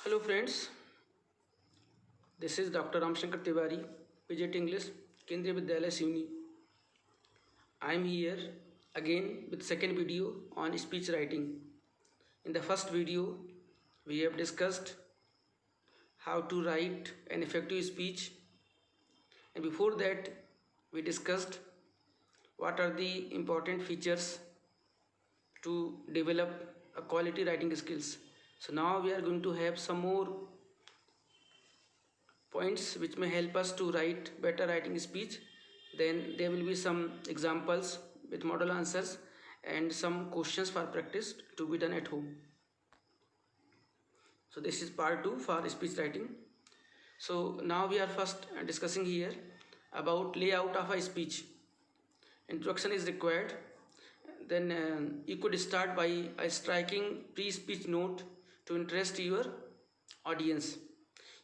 Hello friends, this is Dr. Ramshankar Tiwari, PGT English, Kendriya Vidyalaya Sivni. I am here again with second video on speech writing. In the first video, we have discussed how to write an effective speech, and before that, we discussed what are the important features to develop a quality writing skills. So now we are going to have some more points which may help us to write better writing speech. Then there will be some examples with model answers and some questions for practice to be done at home. So this is part 2 for speech writing. So now we are first discussing here about layout of a speech. Introduction is required. Then you could start by a striking pre-speech note to interest your audience.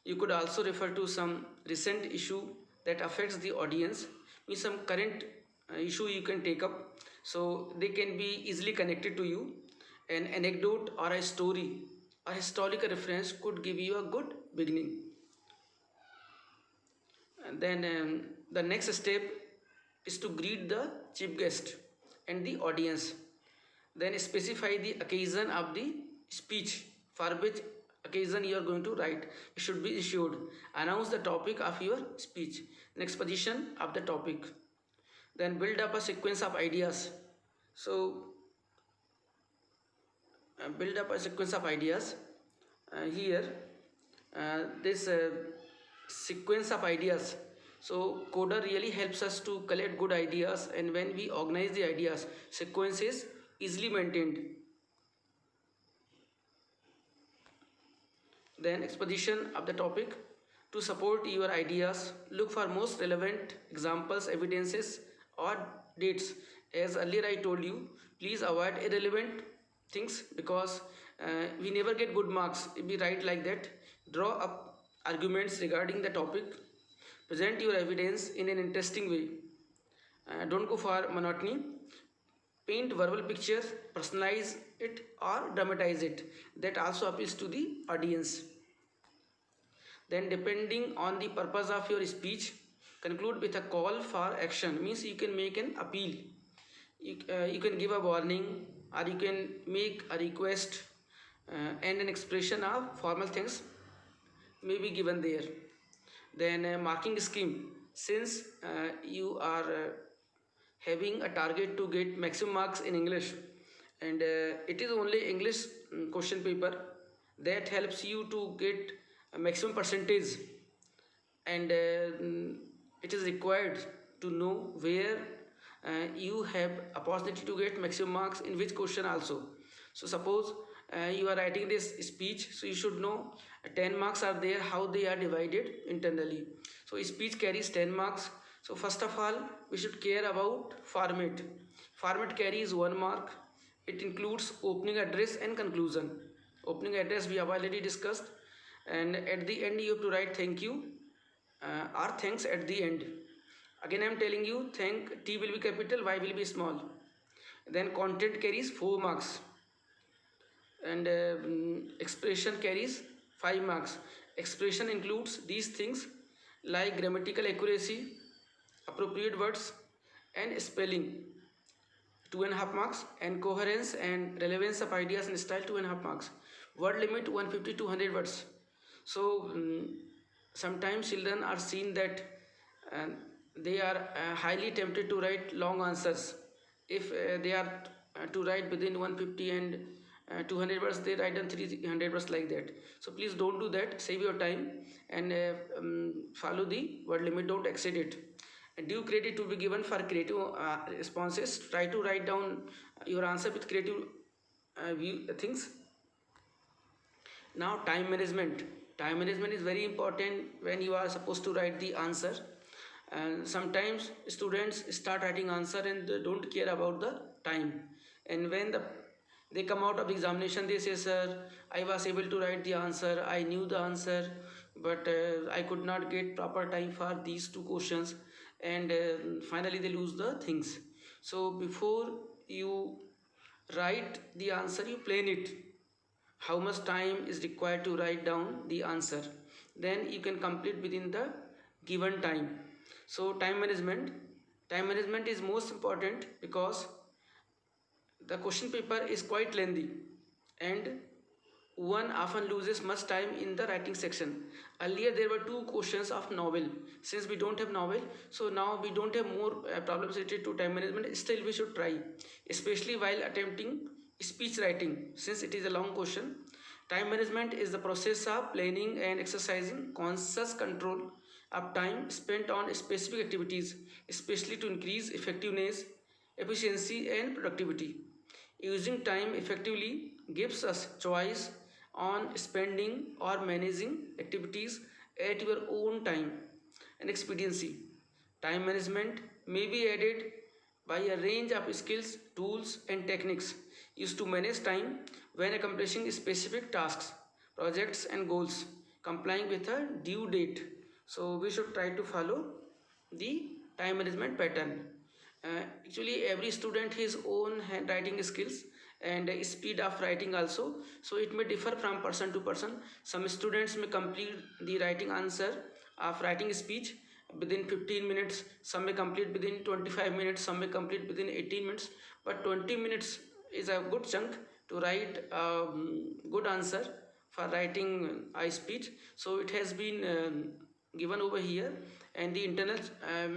You could also refer to some recent issue that affects the audience, means some current issue you can take up, so they can be easily connected to you. An anecdote or a story, a historical reference could give you a good beginning. And then the next step is to greet the chief guest and the audience. Then specify the occasion of the speech, for which occasion you are going to write. It should be issued. Announce the topic of your speech. Next, position of the topic. Then build up a sequence of ideas. So build up a sequence of ideas. Here this sequence of ideas, so coder really helps us to collect good ideas, and when we organize the ideas, sequence is easily maintained. Then exposition of the topic. To support your ideas, look for most relevant examples, evidences or dates. As earlier I told you, please avoid irrelevant things, because we never get good marks if we write like that. Draw up arguments regarding the topic. Present your evidence in an interesting way. Don't go for monotony. Paint verbal pictures, personalize it or dramatize it. That also appeals to the audience. Then depending on the purpose of your speech, conclude with a call for action, means you can make an appeal. You can give a warning, or you can make a request, and an expression of formal things may be given there. Then marking scheme, since you are having a target to get maximum marks in English, and it is only English question paper that helps you to get a maximum percentage, and it is required to know where you have opportunity to get maximum marks in which question also. So suppose you are writing this speech, so you should know 10 marks are there, how they are divided internally. So speech carries 10 marks. So first of all, we should care about format. Format carries 1 mark. It includes opening address and conclusion. Opening address we have already discussed, and at the end you have to write thank you or thanks at the end. Again I am telling you, thank, T will be capital, Y will be small. Then content carries 4 marks, and expression carries 5 marks. Expression includes these things like grammatical accuracy, appropriate words and spelling, 2.5 marks, and coherence and relevance of ideas and style, 2.5 marks. Word limit 150 to 100 words. So sometimes children are seen that uh, they are highly tempted to write long answers. If they are to write within 150 and 200 words, they write on 300 words like that. So please don't do that. Save your time and follow the word limit. Don't exceed it. And due credit to be given for creative responses. Try to write down your answer with creative things. Now time management. Time management is very important when you are supposed to write the answer. And sometimes students start writing answer and they don't care about the time. And when they come out of the examination, they say, sir, I was able to write the answer, I knew the answer, but I could not get proper time for these 2 questions, and finally they lose the things. So before you write the answer, you plan it. how much time is required to write down the answer. Then you can complete within the given time. So time management is most important because the question paper is quite lengthy and one often loses much time in the writing section. Earlier there were two questions of novel. Since we don't have novel, so now we don't have more problems related to time management. Still we should try, especially while attempting speech writing, since it is a long question. Time management is the process of planning and exercising conscious control of time spent on specific activities, especially to increase effectiveness, efficiency and productivity. Using time effectively gives us choice on spending or managing activities at your own time and expediency. Time management may be added by a range of skills, tools, and techniques used to manage time when accomplishing specific tasks, projects, and goals, complying with a due date. So, we should try to follow the time management pattern. Actually, every student his own handwriting skills and speed of writing also, so it may differ from person to person. Some students may complete the writing answer of writing speech within 15 minutes, some may complete within 25 minutes, some may complete within 18 minutes, but 20 minutes is a good chunk to write good answer for writing I speech. So it has been given over here, and the internal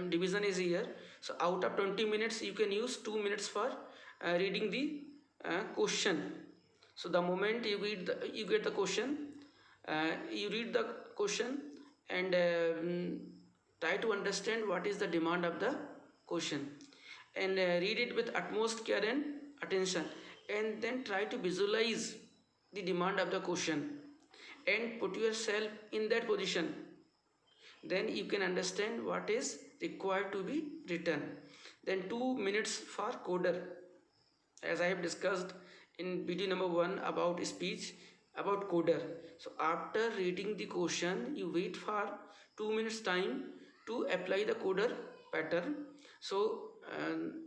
division is here. So out of 20 minutes you can use 2 minutes for reading the question. So the moment you get the question, you read the question and try to understand what is the demand of the question, and read it with utmost care and attention, and then try to visualize the demand of the question and put yourself in that position. Then you can understand what is required to be written. Then 2 minutes for coder, as I have discussed in video number 1 about speech, about coder. So after reading the question, you wait for 2 minutes time to apply the coder pattern. So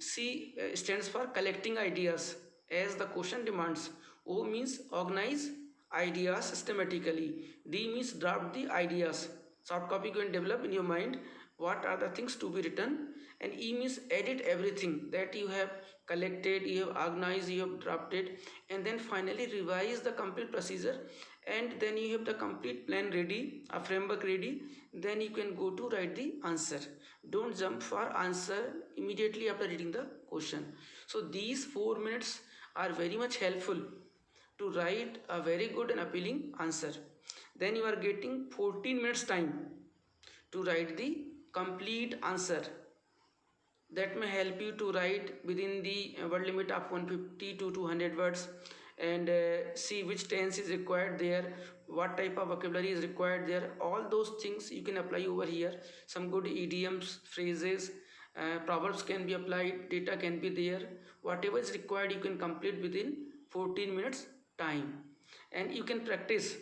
C stands for collecting ideas as the question demands. O means organize ideas systematically. D means draft the ideas. Soft copy you can develop in your mind what are the things to be written. And E means edit everything that you have collected, you have organized, you have drafted, and then finally revise the complete procedure, and then you have the complete plan ready, a framework ready. Then you can go to write the answer. Don't jump for answer immediately after reading the question. So these 4 minutes are very much helpful to write a very good and appealing answer. Then you are getting 14 minutes time to write the complete answer. That may help you to write within the word limit of 150 to 200 words, and see which tense is required there, what type of vocabulary is required there. All those things you can apply over here. Some good idioms, phrases, proverbs can be applied, data can be there. Whatever is required you can complete within 14 minutes time, and you can practice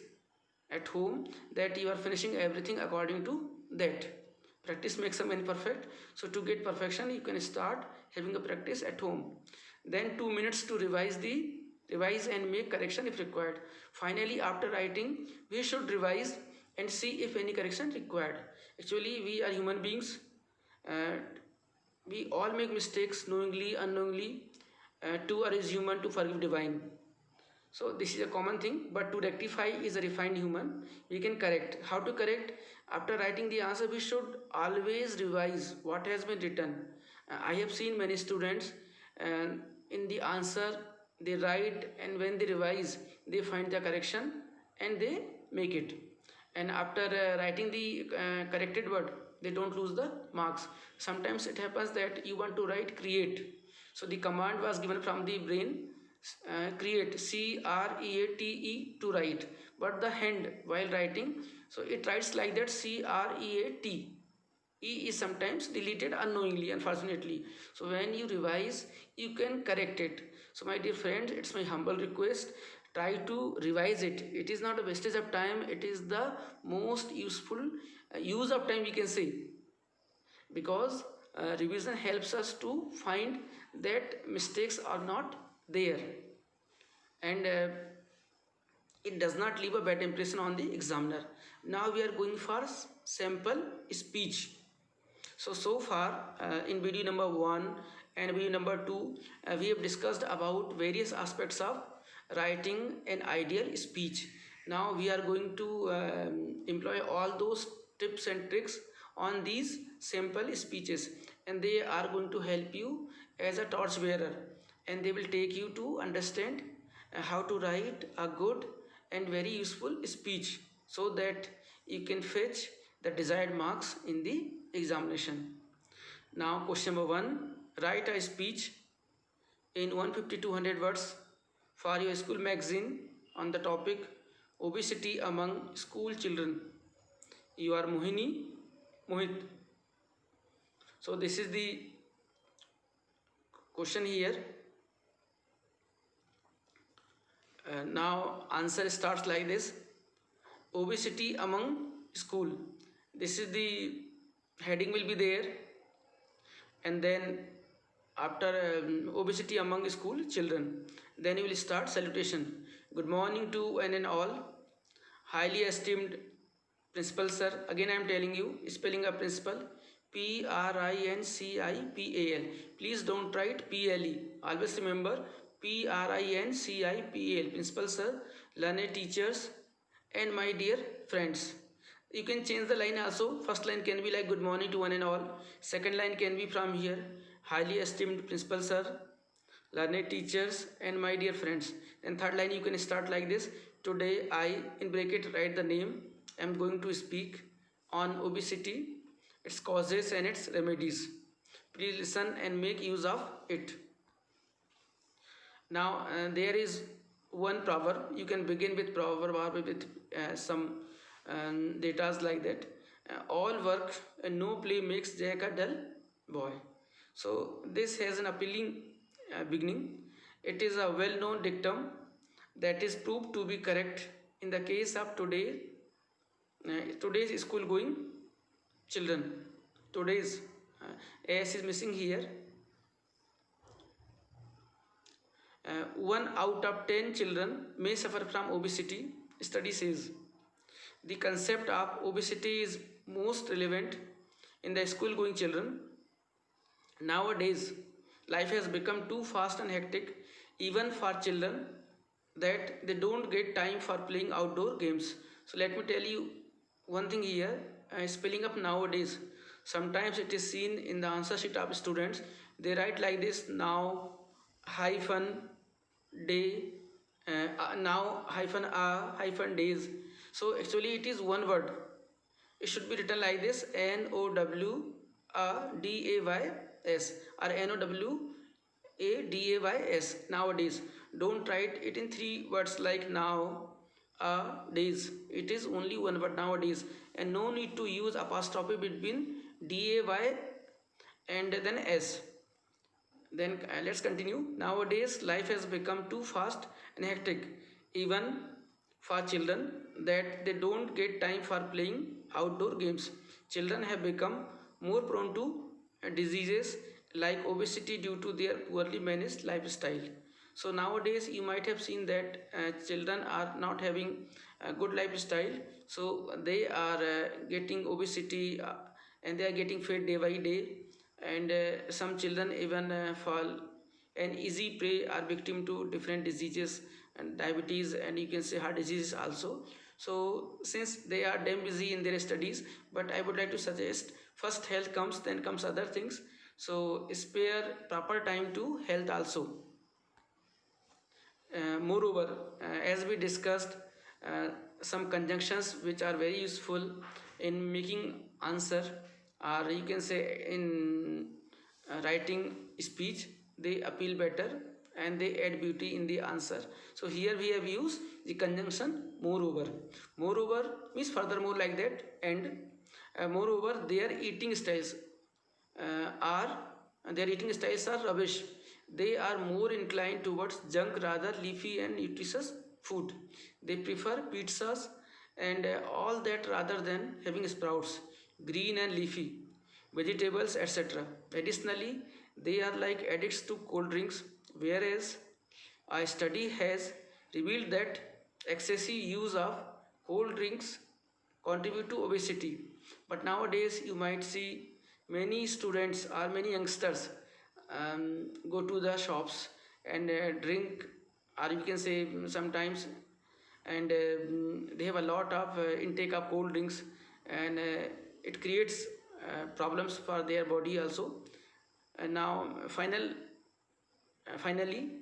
at home that you are finishing everything according to that. Practice makes a man perfect. So to get perfection you can start having a practice at home. Then 2 minutes to revise and make correction if required. Finally, after writing we should revise and see if any correction required. Actually we are human beings, uh, we all make mistakes knowingly, unknowingly. To err is human, to forgive divine. So this is a common thing, but to rectify is a refined human. We can correct. How to correct? After writing the answer, we should always revise what has been written. I have seen many students, in the answer they write, and when they revise they find the correction and they make it. And after writing the corrected word, they don't lose the marks. Sometimes it happens that you want to write create, so the command was given from the brain, create, CREATE, to write, but the hand while writing, so it writes like that, CREAT. E is sometimes deleted unknowingly, unfortunately. So when you revise you can correct it. So my dear friends, it's my humble request, try to revise it. It is not a wastage of time, it is the most useful use of time we can say, because revision helps us to find that mistakes are not there. And it does not leave a bad impression on the examiner. Now we are going for sample speech. So far in video number 1 and video number 2, we have discussed about various aspects of writing an ideal speech. Now we are going to employ all those tips and tricks on these sample speeches, and they are going to help you as a torch bearer, and they will take you to understand how to write a good and very useful speech, so that you can fetch the desired marks in the examination. Now question number 1, write a speech in 150 to 100 words for your school magazine on the topic obesity among school children. You are Mohit. So this is the question here. Now answer starts like this: obesity among school. This is the heading will be there, and then after obesity among school children, then you will start salutation. Good morning to one and all. Highly esteemed principal sir. Again I am telling you spelling of principal: Principal. Please don't write ple. Always remember Principal. Principal sir, learned teachers, and my dear friends. You can change the line also. First line can be like good morning to one and all. Second line can be from here: highly esteemed principal sir, learned teachers, and my dear friends. And third line you can start like this: today I, in bracket, write the name, am going to speak on obesity, its causes and its remedies. Please listen and make use of it. Now there is one proverb. You can begin with proverb or with some datas like that. All work and no play makes Jack a dull boy. So this has an appealing beginning. It is a well-known dictum that is proved to be correct in the case of today's school-going children. Today's S is missing here. 1 out of 10 children may suffer from obesity, study says. The concept of obesity is most relevant in the school-going children. Nowadays, life has become too fast and hectic, even for children, that they don't get time for playing outdoor games. So let me tell you one thing here, spelling up nowadays. Sometimes it is seen in the answer sheet of students. They write like this: now hyphen day, now hyphen days. So actually it is one word. It should be written like this: NOWADAYS or NOWADAYS. Nowadays, don't write it in 3 words like now days. It is only one word, nowadays, and no need to use apostrophe between DAY and then S. Then let's continue. Nowadays life has become too fast and hectic, even for children, that they don't get time for playing outdoor games. Children have become more prone to diseases like obesity due to their poorly managed lifestyle. So nowadays you might have seen that children are not having a good lifestyle, so they are getting obesity, and they are getting fat day by day, and some children even fall an easy prey, are victim to different diseases and diabetes, and you can say heart disease also. So since they are damn busy in their studies, but I would like to suggest first health comes, then comes other things. So spare proper time to health also. Moreover, as we discussed, some conjunctions which are very useful in making answer, or you can say in writing speech, they appeal better and they add beauty in the answer. So here we have used the conjunction moreover. Moreover means furthermore, like that. And moreover, their eating styles are rubbish. They are more inclined towards junk rather leafy and nutritious food. They prefer pizzas and all that rather than having sprouts, green and leafy vegetables, etc. Additionally, they are like addicts to cold drinks, whereas a study has revealed that excessive use of cold drinks contribute to obesity. But nowadays you might see many students or many youngsters go to the shops and drink, or you can say sometimes, and they have a lot of intake of cold drinks, and it creates problems for their body also. And now finally,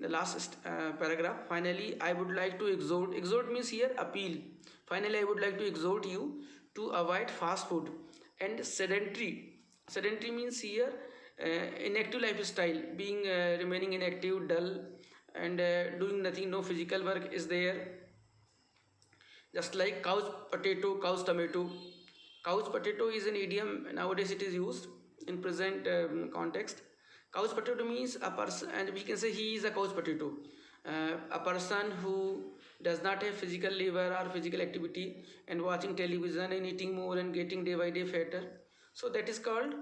the last paragraph. Finally, I would like to exhort. Exhort means here appeal. Finally, I would like to exhort you to avoid fast food and sedentary. Sedentary means here inactive lifestyle, being remaining inactive, dull, and doing nothing. No physical work is there. Just like couch potato, couch tomato. Couch potato is an idiom nowadays. It is used in present context. Couch potato means a person, and we can say he is a couch potato. A person who does not have physical labor or physical activity and watching television and eating more and getting day by day fatter. So that is called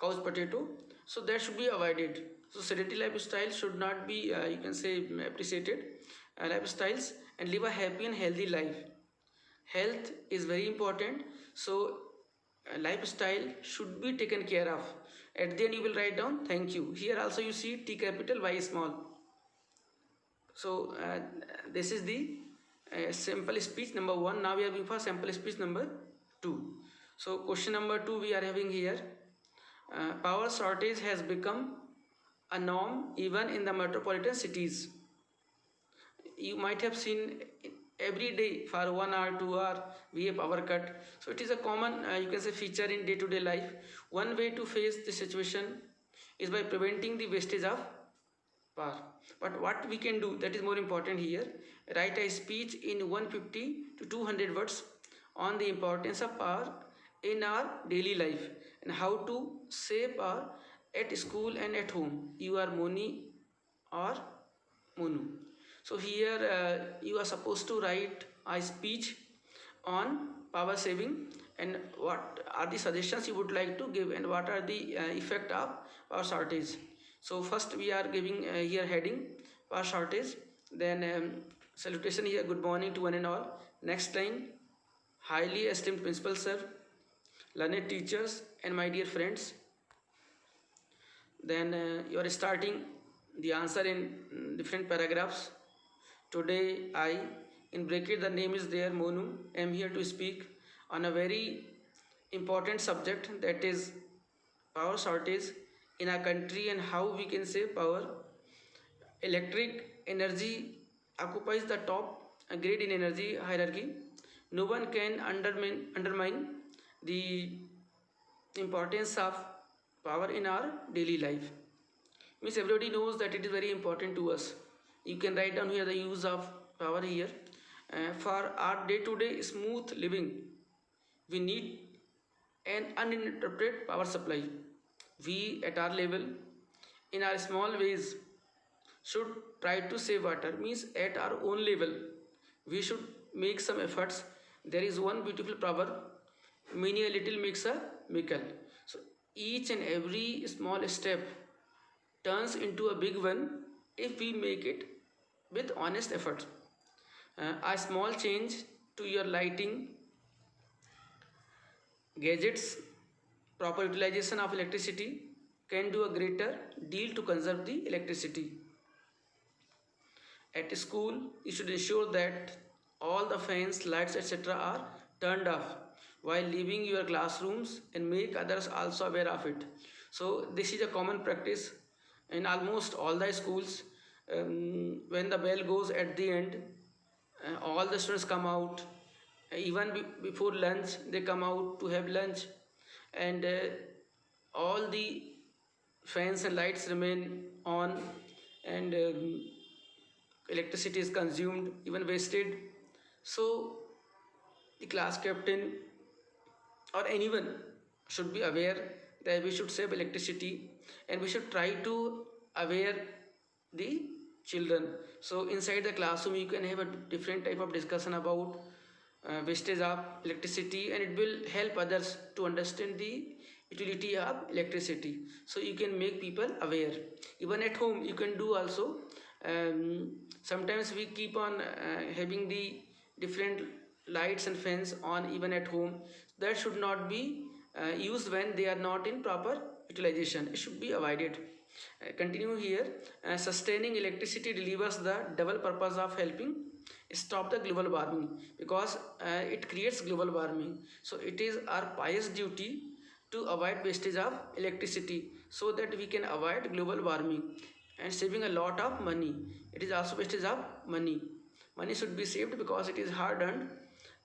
couch potato. So that should be avoided. So sedentary lifestyle should not be, you can say, appreciated lifestyles, and live a happy and healthy life. Health is very important, so lifestyle should be taken care of. At the end you will write down thank you. Here also you see T capital Y small. So this is the sample speech number 1. Now we are going for sample speech number 2. So question number 2 we are having here. Power shortage has become a norm even in the metropolitan cities. You might have seen every day for 1 hour, 2 hour we have power cut. So it is a common you can say feature in day-to-day life. One way to face the situation is by preventing the wastage of power. But what we can do, that is more important here. Write a speech in 150 to 200 words on the importance of power in our daily life and how to save power at school and at home. You are Moni or Monu. So here you are supposed to write a speech on power saving and what are the suggestions you would like to give and what are the effect of power shortage. So first we are giving here heading power shortage, then salutation here, good morning to one and all. Next line, highly esteemed principal sir, learned teachers and my dear friends. Then you are starting the answer in different paragraphs. Today I, in bracket the name is there, Monu, am here to speak on a very important subject, that is power shortage in our country and how we can save power. Electric energy occupies the top grade in energy hierarchy. No one can undermine the importance of power in our daily life. Means everybody knows that it is very important to us. You can write down here the use of power here. For our day-to-day smooth living, we need an uninterrupted power supply. We at our level, in our small ways, should try to save water. Means at our own level, we should make some efforts. There is one beautiful proverb, many a little makes a miracle. So each and every small step turns into a big one if we make it with honest effort. A small change to your lighting gadgets, proper utilization of electricity can do a greater deal to conserve the electricity. At school, you should ensure that all the fans, lights, etc. are turned off while leaving your classrooms and make others also aware of it. So this is a common practice in almost all the schools. When the bell goes at the end, all the students come out. Even before lunch, they come out to have lunch, and all the fans and lights remain on, and electricity is consumed, even wasted. So the class captain or anyone should be aware that we should save electricity and we should try to aware the children. So inside the classroom you can have a different type of discussion about wastage of electricity, and it will help others to understand the utility of electricity. So you can make people aware. Even at home you can do also. Sometimes we keep on having the different lights and fans on even at home. That should not be used when they are not in proper utilization. It should be avoided. Continue here. Sustaining electricity delivers the double purpose of helping stop the global warming, because it creates global warming. So it is our pious duty to avoid wastage of electricity, so that we can avoid global warming and saving a lot of money. It is also wastage of money. Money should be saved because it is hard earned.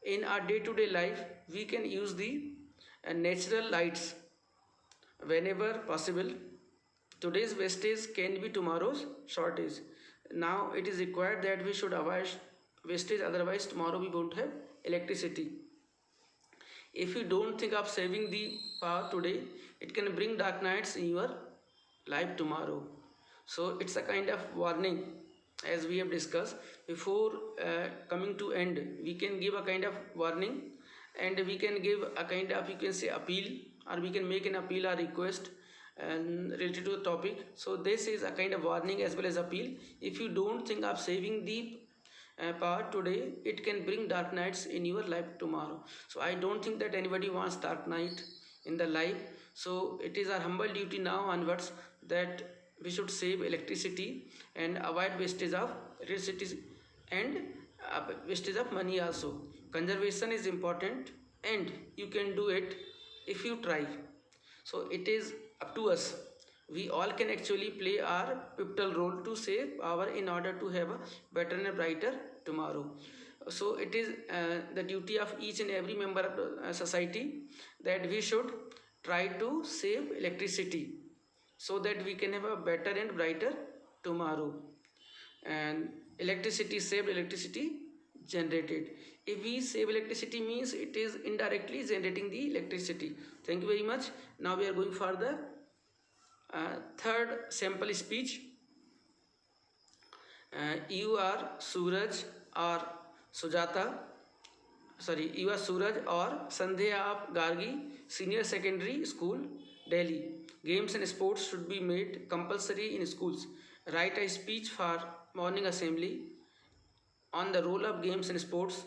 In our day-to-day life, we can use the natural lights whenever possible. Today's wastage can be tomorrow's shortage. Now it is required that we should avoid wastage, otherwise tomorrow we won't have electricity. If you don't think of saving the power today, it can bring dark nights in your life tomorrow. So it's a kind of warning, as we have discussed before. Coming to end, we can give a kind of warning, and we can give a kind of, you can say, appeal, or we can make an appeal or request and related to the topic. So this is a kind of warning as well as appeal. If you don't think of saving the power today, it can bring dark nights in your life tomorrow. So I don't think that anybody wants dark night in the life. So it is our humble duty now onwards that we should save electricity and avoid wastage of electricity and wastage of money also. Conservation is important, and you can do it if you try. So it is up to us. We all can actually play our pivotal role to save power in order to have a better and brighter tomorrow. So it is the duty of each and every member of the society that we should try to save electricity, so that we can have a better and brighter tomorrow. And electricity saved, electricity generated. If we save electricity, means it is indirectly generating the electricity. Thank you very much. Now we are going for the third sample speech. You are Suraj or Sujata, you are Suraj or Sandhya of Gargi Senior Secondary School, Delhi. Games and sports should be made compulsory in schools. Write a speech for morning assembly on the role of games and sports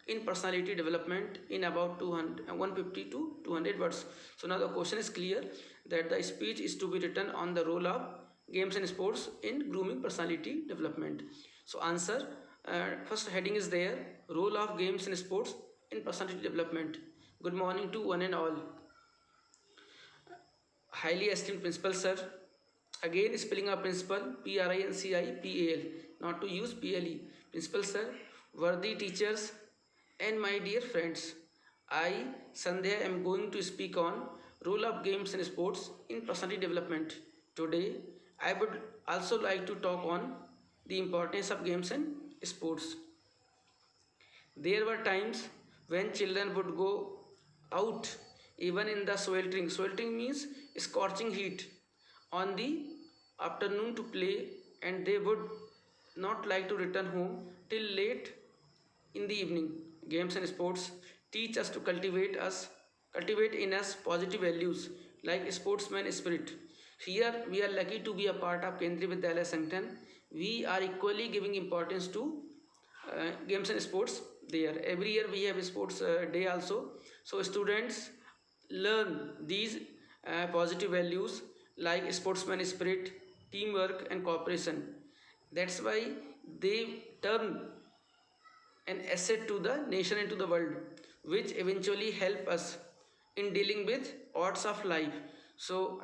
in personality development in about 150 to 200 words. So now the question is clear, that the speech is to be written on the role of games and sports in grooming personality development. So answer, first heading is there, role of games and sports in personality development. Good morning to one and all. Highly esteemed principal sir, again spelling of principal, Principal, not to use PLE. Principal sir, worthy teachers, and my dear friends, I, Sandhya, am going to speak on role of games and sports in personality development. Today, I would also like to talk on the importance of games and sports. There were times when children would go out even in the sweltering means scorching heat, on the afternoon to play, and they would not like to return home till late in the evening. Games and sports teach us to cultivate in us positive values like sportsman spirit. Here we are lucky to be a part of Kendriya Vidyalaya Sangathan. We are equally giving importance to games and sports there. Every year we have a sports day also. So students learn these positive values like sportsman spirit, teamwork and cooperation. That's why they turn an asset to the nation and to the world, which eventually help us in dealing with odds of life. So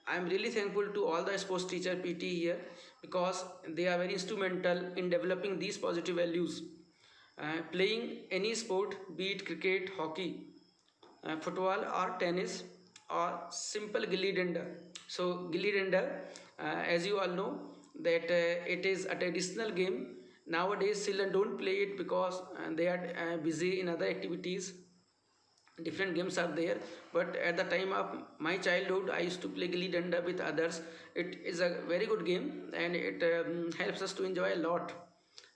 I am really thankful to all the sports teacher PT here, because they are very instrumental in developing these positive values. Playing any sport, be it cricket, hockey, football or tennis, or simple gilli danda. So gilli danda, as you all know, that it is a traditional game. Nowadays children don't play it because they are busy in other activities. Different games are there, but at the time of my childhood I used to play gilli danda with others. It is a very good game, and it helps us to enjoy a lot.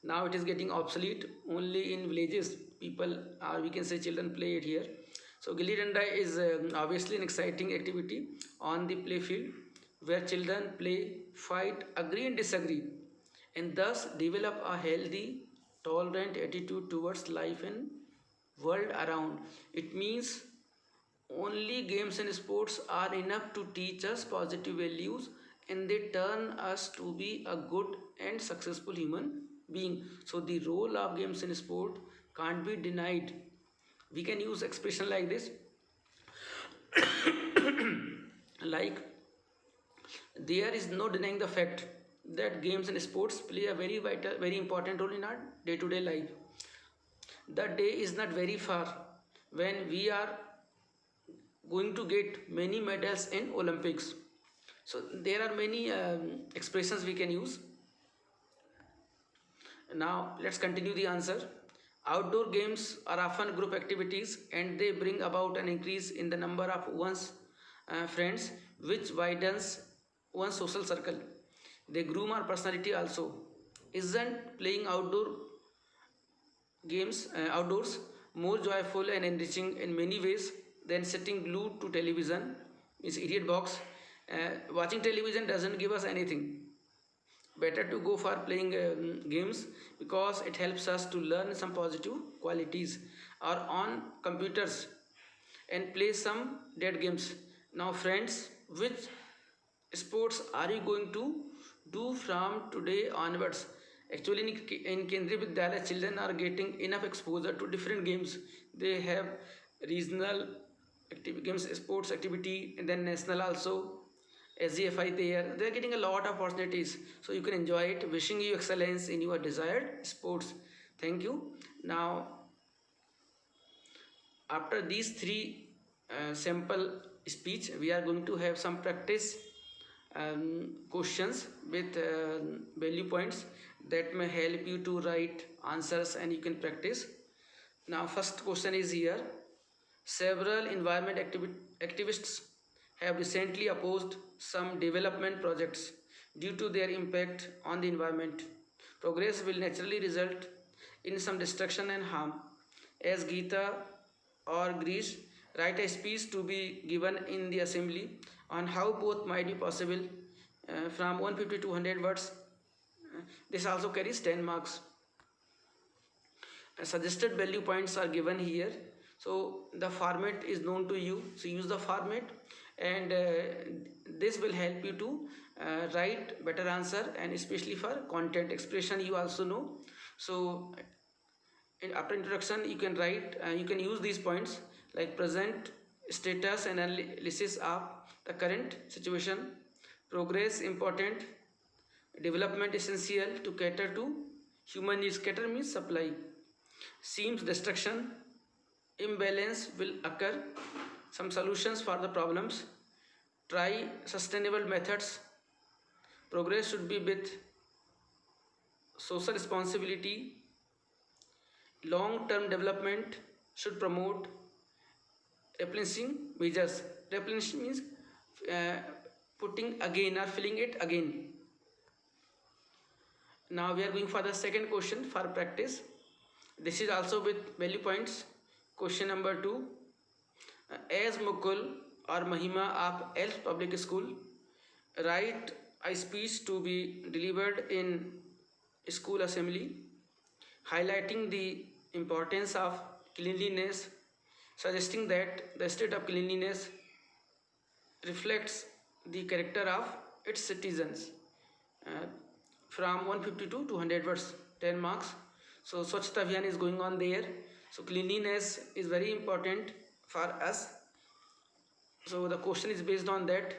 Now it is getting obsolete. Only in villages people, or we can say children, play it here. So gilli danda is obviously an exciting activity on the play field, where children play, fight, agree and disagree, and thus develop a healthy tolerant attitude towards life and world around. It means only games and sports are enough to teach us positive values, and they turn us to be a good and successful human being. So the role of games and sport can't be denied. We can use expression like this, like there is no denying the fact that games and sports play a very vital, very important role in our day-to-day life. The day is not very far when we are going to get many medals in Olympics. So there are many expressions we can use. Now let's continue the answer. Outdoor games are often group activities and they bring about an increase in the number of one's friends, which widens one's social circle. They groom our personality also. Isn't playing outdoors more joyful and enriching in many ways than sitting glued to television? Is idiot box. Watching television doesn't give us anything. Better to go for playing games because it helps us to learn some positive qualities, or on computers and play some dead games. Now friends, which sports are you going to do from today onwards? Actually in Kendriya Vidyalaya, children are getting enough exposure to different games. They have regional games, sports activity, and then national also, SGFI there. They are getting a lot of opportunities, so you can enjoy it. Wishing you excellence in your desired sports. Thank you. Now, after these three sample speech, we are going to have some practice questions with value points that may help you to write answers and you can practice. Now, first question is here. Several environment activists have recently opposed some development projects due to their impact on the environment. Progress will naturally result in some destruction and harm. As Geeta or Grish write a speech to be given in the assembly on how both might be possible from 150 to 100 words. This also carries 10 marks. Suggested value points are given here. So the format is known to you, so use the format, and this will help you to write better answer, and especially for content expression you also know. So after introduction you can write, you can use these points like present status and analysis of the current situation, progress important, development essential to cater to human needs. Cater means supply. Seems destruction, imbalance will occur, some solutions for the problems, try sustainable methods, progress should be with social responsibility, long term development should promote replenishing measures. Replenishing means putting again or filling it again. Now we are going for the second question for practice. This is also with value points. Question number 2. As Mukul or Mahima of Elf Public School write a speech to be delivered in school assembly, highlighting the importance of cleanliness, suggesting that the state of cleanliness reflects the character of its citizens. From 152 to 200 words, 10 marks. So Swachhata Abhiyan is going on there. So cleanliness is very important for us. So the question is based on that.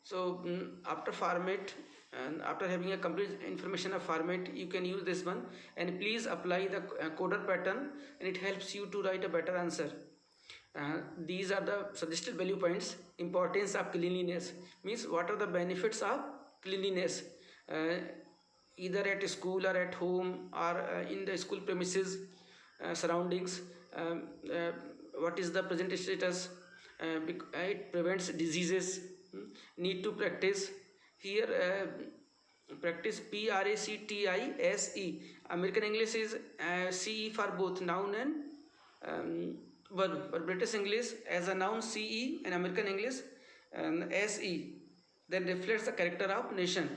So after format and after having a complete information of format, you can use this one, and please apply the coder pattern, and it helps you to write a better answer. These are the suggested value points. Importance of cleanliness means what are the benefits of cleanliness, either at school or at home or in the school premises, surroundings. What is the present status? It prevents diseases. Need to practice here. Practice PRACTISE. American English is CE for both noun and verb, but British English as a noun CE and American English SE, then reflects the character of nation.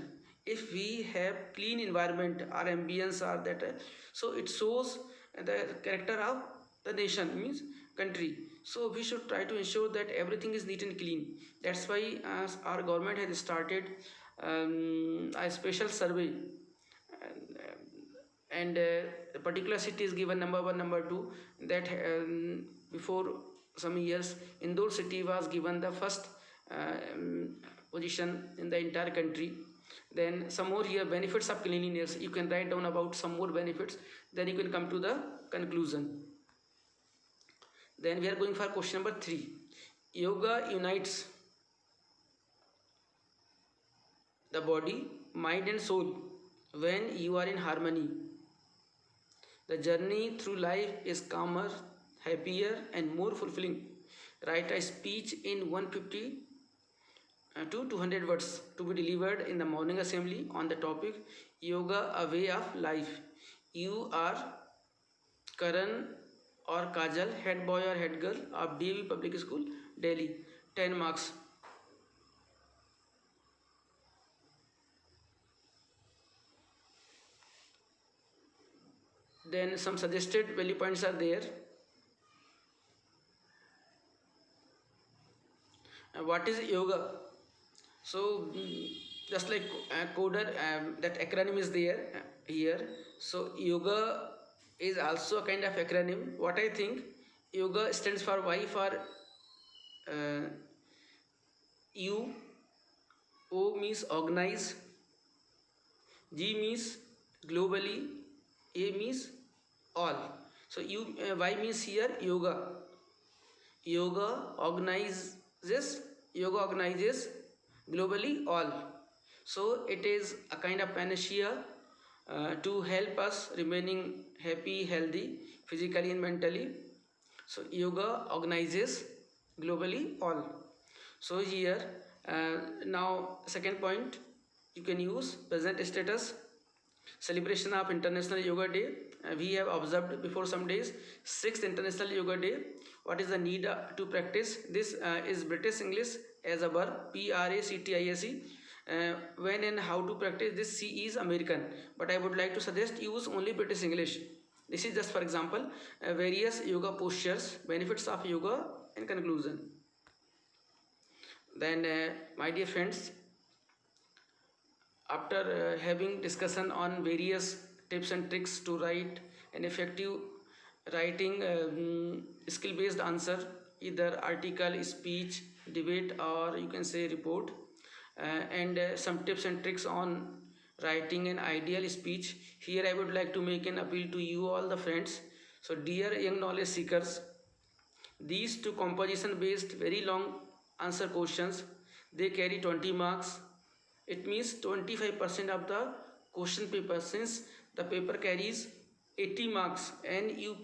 if we have clean environment, our ambience are that, so it shows the character of the nation, means country. So we should try to ensure that everything is neat and clean. That's why our government has started a special survey, and a particular city is given number 1, number 2. That before some years Indore city was given the first position in the entire country. Then some more here benefits of cleanliness, you can write down about some more benefits, then you can come to the conclusion. Then we are going for question number 3. Yoga unites the body, mind and soul when you are in harmony. The journey through life is calmer, happier and more fulfilling. Write a speech in 150 to 200 words to be delivered in the morning assembly on the topic Yoga, a way of life. You are Karan or Kajal, head boy or head girl of DAV Public School, Delhi. 10 marks. Then some suggested value points are there. What is yoga? So just like coder, that acronym is there here. So yoga is also a kind of acronym. What I think, yoga stands for Y for U, O means organize, G means globally, A means all. So Y means here yoga. Yoga organizes globally all. So it is a kind of panacea to help us remaining happy, healthy, physically and mentally. So yoga organizes globally all. So here now second point, you can use present status. Celebration of International Yoga Day. We have observed before some days 6th International Yoga Day. What is the need to practice? This is British English as a verb, practice. When and how to practice this, C is American, but I would like to suggest use only British English. This is just for example, various yoga postures, benefits of yoga and conclusion. Then my dear friends, after having discussion on various tips and tricks to write an effective writing skill based answer, either article, speech, debate or you can say report, and some tips and tricks on writing an ideal speech, here I would like to make an appeal to you all the friends. So dear young knowledge seekers, these two composition based very long answer questions, they carry 20 marks. It means 25% of the question paper, since the paper carries 80 marks and you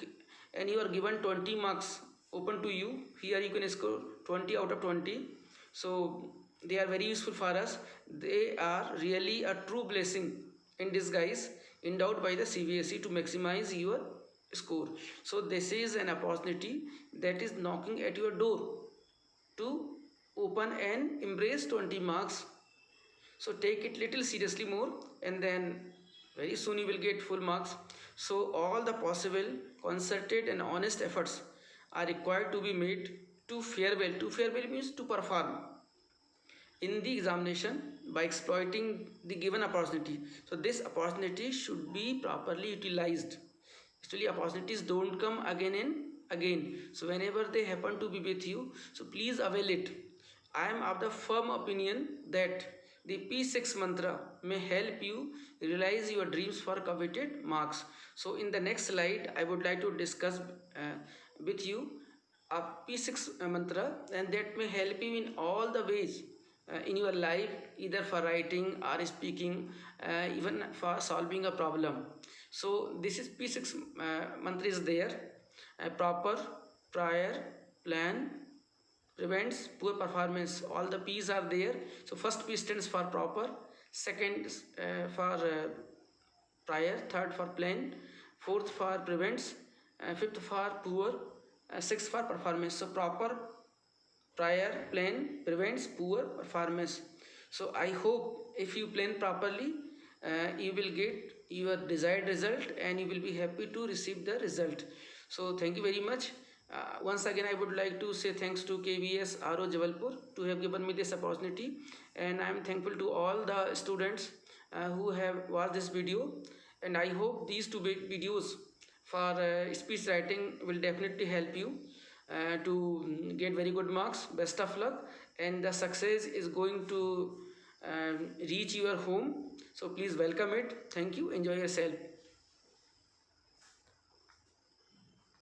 are given 20 marks open to you. Here you can score 20 out of 20. So they are very useful for us. They are really a true blessing in disguise endowed by the CBSE to maximize your score. So this is an opportunity that is knocking at your door to open and embrace 20 marks. So take it little seriously more, and then very soon you will get full marks. So all the possible concerted and honest efforts are required to be made to fare well. To fare well means to perform in the examination by exploiting the given opportunity. So this opportunity should be properly utilized. Actually opportunities don't come again and again. So whenever they happen to be with you, so please avail it. I am of the firm opinion that the P6 mantra may help you realize your dreams for coveted marks. So in the next slide, I would like to discuss with you a P6 mantra, and that may help you in all the ways in your life, either for writing or speaking, even for solving a problem. So this is P6 mantra is there. Proper, prior, plan, prevents poor performance. All the P's are there. So first P stands for proper, second for prior, third for plan, fourth for prevents, fifth for poor, sixth for performance. So proper, prior, plan, prevents, poor, performance. So I hope if you plan properly, you will get your desired result and you will be happy to receive the result. So thank you very much. Once again, I would like to say thanks to KVS RO Jabalpur to have given me this opportunity, and I am thankful to all the students who have watched this video, and I hope these two videos for speech writing will definitely help you to get very good marks. Best of luck, and the success is going to reach your home. So please welcome it. Thank you. Enjoy yourself.